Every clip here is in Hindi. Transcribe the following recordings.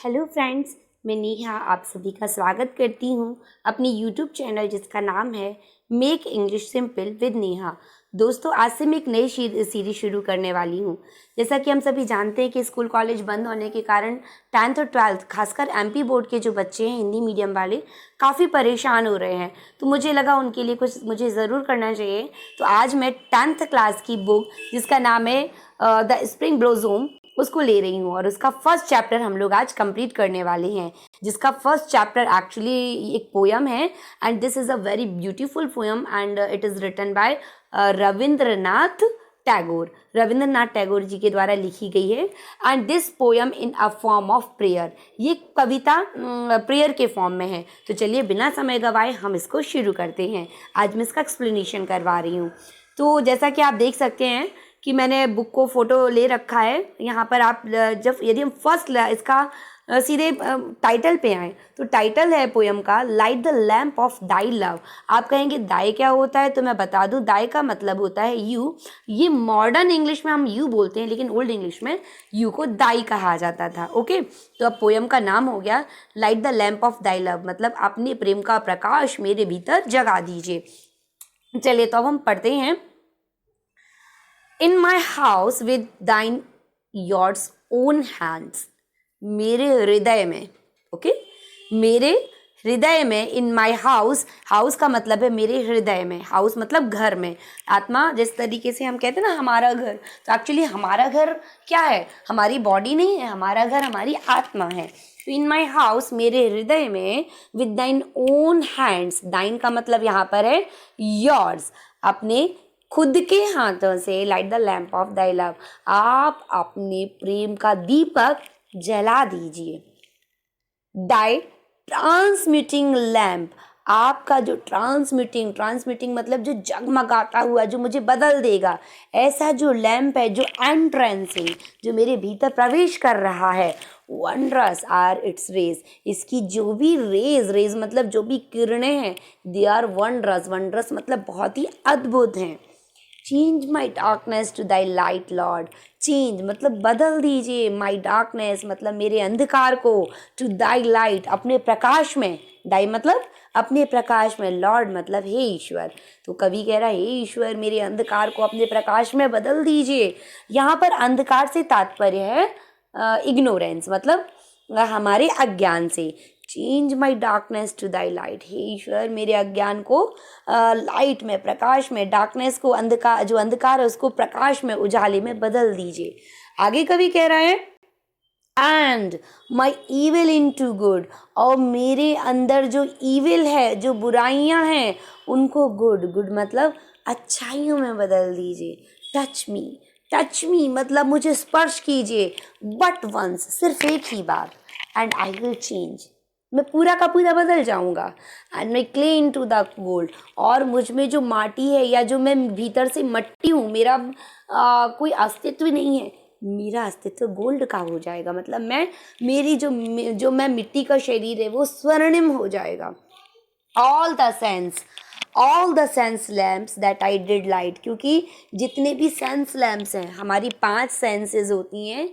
हेलो फ्रेंड्स, मैं नेहा आप सभी का स्वागत करती हूँ अपनी यूट्यूब चैनल जिसका नाम है make English simple with Neha. दोस्तों, आज से मैं एक नई सीरीज शुरू करने वाली हूँ। जैसा कि हम सभी जानते हैं कि स्कूल कॉलेज बंद होने के कारण 10th और 12th खासकर एमपी बोर्ड के जो बच्चे हैं हिंदी मीडियम वाले काफ़ी परेशान हो रहे हैं। तो मुझे लगा उनके लिए कुछ मुझे ज़रूर करना चाहिए। तो आज मैं 10th क्लास की बुक जिसका नाम है द स्प्रिंग ब्लॉसम उसको ले रही हूँ और उसका फर्स्ट चैप्टर हम लोग आज कंप्लीट करने वाले हैं, जिसका फर्स्ट चैप्टर एक्चुअली एक पोयम है and this is a very beautiful poem and it is written by Rabindranath Tagore ji के द्वारा लिखी गई है। And this poem in a form of prayer, ये कविता प्रेयर के फॉर्म में है। तो चलिए बिना समय गवाए हम इसको शुरू करते हैं। आज मैं इसका एक्सप्लेनेशन करवा रही हूँ। तो जैसा कि आप देख सकते हैं कि मैंने बुक को फ़ोटो ले रखा है। यहाँ पर आप जब यदि हम फर्स्ट इसका सीधे टाइटल पे आए तो टाइटल है पोयम का light the lamp of thy love. आप कहेंगे दाई क्या होता है, तो मैं बता दूं दाई का मतलब होता है यू। ये मॉडर्न इंग्लिश में हम यू बोलते हैं, लेकिन ओल्ड इंग्लिश में यू को दाई कहा जाता था। ओके, तो अब पोयम का नाम हो गया light the lamp of thy love, मतलब अपने प्रेम का प्रकाश मेरे भीतर जगा दीजिए। चलिए तो अब हम पढ़ते हैं। In my house with thine yours own hands, मेरे हृदय में, ओके, मेरे हृदय में, इन माई हाउस, हाउस का मतलब है मेरे हृदय में, हाउस मतलब घर में। आत्मा जिस तरीके से हम कहते हैं ना हमारा घर, तो एक्चुअली हमारा घर क्या है, हमारी बॉडी नहीं है, हमारा घर हमारी आत्मा है। तो इन माई हाउस मेरे हृदय में, विद दाइन ओन हैंड्स, दाइन का मतलब यहाँ पर है योर्स, अपने खुद के हाथों से, light the lamp of thy love, आप अपने प्रेम का दीपक जला दीजिए। दाई ट्रांसमिटिंग लैम्प, आपका जो ट्रांसमिटिंग मतलब जो जगमगाता हुआ, जो मुझे बदल देगा, ऐसा जो लैम्प है, जो एंट्रेंसिंग, जो मेरे भीतर प्रवेश कर रहा है। वंडरस आर इट्स रेज, इसकी जो भी रेज मतलब जो भी किरणें हैं, दे आर वंडरस मतलब बहुत ही अद्भुत हैं। Change my darkness to thy light lord, change मतलब बदल दीजिए, माई डार्कनेस मतलब मेरे अंधकार को, टू दाई लाइट अपने प्रकाश में, दाई मतलब अपने प्रकाश में, लॉर्ड मतलब हे ईश्वर। तो कवि कह रहा है हे ईश्वर मेरे अंधकार को अपने प्रकाश में बदल दीजिए। यहाँ पर अंधकार से तात्पर्य है इग्नोरेंस, मतलब हमारे अज्ञान से। Change my darkness to thy light, हे ईश्वर मेरे अज्ञान को लाइट में, प्रकाश में, डार्कनेस को, अंधकार, जो अंधकार है उसको प्रकाश में, उजाले में बदल दीजिए। आगे कवि कह रहा है and my evil into good, और मेरे अंदर जो ईविल है, जो बुराइयां हैं, उनको गुड मतलब अच्छाइयों में बदल दीजिए। टच मी मतलब मुझे स्पर्श कीजिए, बट वंस सिर्फ एक ही बार, एंड आई विल चेंज, मैं पूरा का पूरा बदल जाऊंगा। एंड मैं clay into the gold, और मुझ में जो माटी है या जो मैं भीतर से मट्टी हूँ, मेरा कोई अस्तित्व नहीं है, मेरा अस्तित्व गोल्ड का हो जाएगा, मतलब मैं, मेरी जो मैं मिट्टी का शरीर है वो स्वर्णिम हो जाएगा। All the sense lamps that I did light, क्योंकि जितने भी सेंस लैम्प्स हैं, हमारी 5 सेंसेस होती हैं,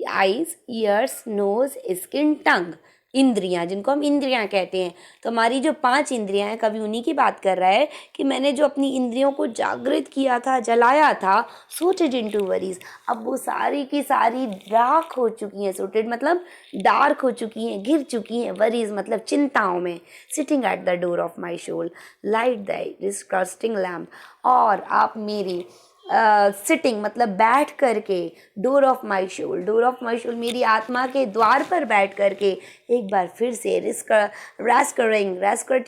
आईज, ईयर्स, नोज, स्किन, टंग, इंद्रियां, जिनको हम इंद्रियां कहते हैं। तो हमारी जो 5 इंद्रियां हैं, कभी उन्हीं की बात कर रहा है कि मैंने जो अपनी इंद्रियों को जागृत किया था, जलाया था, सूटेड इनटू वरीज, अब वो सारी की सारी राख हो चुकी हैं। सूटेड मतलब डार्क हो चुकी हैं, घिर चुकी हैं, वरीज मतलब चिंताओं में। Sitting at the door of my soul light the distrusting lamp, और आप मेरी सिटिंग मतलब बैठ करके, डोर ऑफ माई सोल मेरी आत्मा के द्वार पर बैठ करके एक बार फिर से रेस्करिंग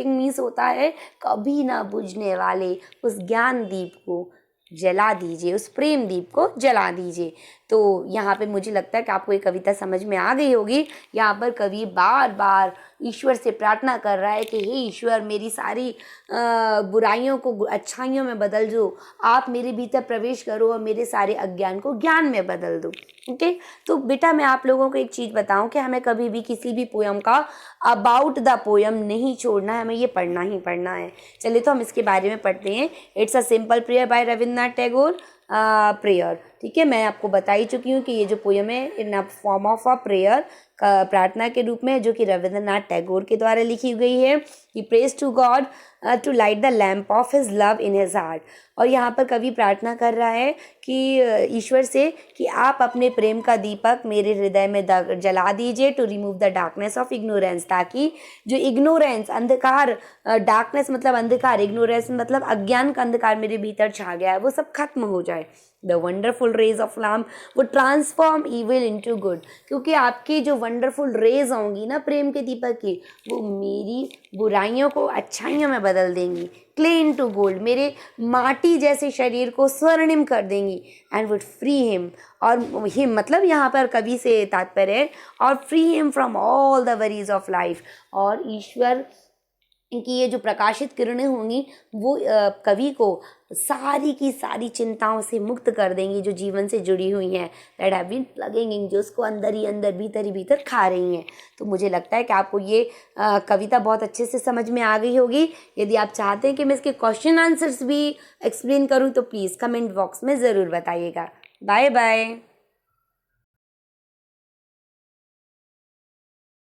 मीन्स होता है कभी ना बुझने वाले उस ज्ञान दीप को जला दीजिए, उस प्रेम दीप को जला दीजिए। तो यहाँ पे मुझे लगता है कि आपको ये कविता समझ में आ गई होगी। यहाँ पर कवि बार बार ईश्वर से प्रार्थना कर रहा है कि हे ईश्वर मेरी सारी बुराइयों को अच्छाइयों में बदल दो, आप मेरे भीतर प्रवेश करो और मेरे सारे अज्ञान को ज्ञान में बदल दो। ओके, तो बेटा मैं आप लोगों को एक चीज़ बताऊं कि हमें कभी भी किसी भी पोयम का अबाउट द पोयम नहीं छोड़ना है, हमें ये पढ़ना ही पढ़ना है। चलिए तो हम इसके बारे में पढ़ते हैं। It's a simple prayer by Rabindranath Tagore, prayer ठीक है, मैं आपको बता ही चुकी हूँ कि ये जो पोयम है in a form of a prayer, प्रार्थना के रूप में, जो कि रविंद्रनाथ टैगोर के द्वारा लिखी गई है। He praise to God to light the lamp of his love in his heart. और यहाँ पर कवि प्रार्थना कर रहा है कि ईश्वर से कि आप अपने प्रेम का दीपक मेरे हृदय में जला दीजिए, to remove the darkness of ignorance, ताकि जो इग्नोरेंस, अंधकार, डार्कनेस मतलब अंधकार, इग्नोरेंस मतलब अज्ञान का अंधकार मेरे भीतर छा गया है, वो सब खत्म हो जाए। The wonderful rays of lamp वो ट्रांसफॉर्म इविल इनटू गुड, क्योंकि आपकी जो वंडरफुल रेज आऊँगी ना प्रेम के दीपक की, वो मेरी बुराइयों को अच्छाइयों में बदल देंगी। क्ले इनटू गोल्ड, मेरे माटी जैसे शरीर को स्वर्णिम कर देंगी। एंड वुड फ्री हिम, और हिम मतलब यहाँ पर कवि से तात्पर्य है, और free him from all the worries of life. और ईश्वर इनकी ये जो प्रकाशित किरणें होंगी वो कवि को सारी की सारी चिंताओं से मुक्त कर देंगी जो जीवन से जुड़ी हुई हैं, that have been plugging in, जो उसको अंदर ही अंदर भीतर ही भीतर खा रही हैं। तो मुझे लगता है कि आपको ये कविता बहुत अच्छे से समझ में आ गई होगी। यदि आप चाहते हैं कि मैं इसके क्वेश्चन आंसर्स भी एक्सप्लेन करूँ तो प्लीज़ कमेंट बॉक्स में ज़रूर बताइएगा। Bye bye.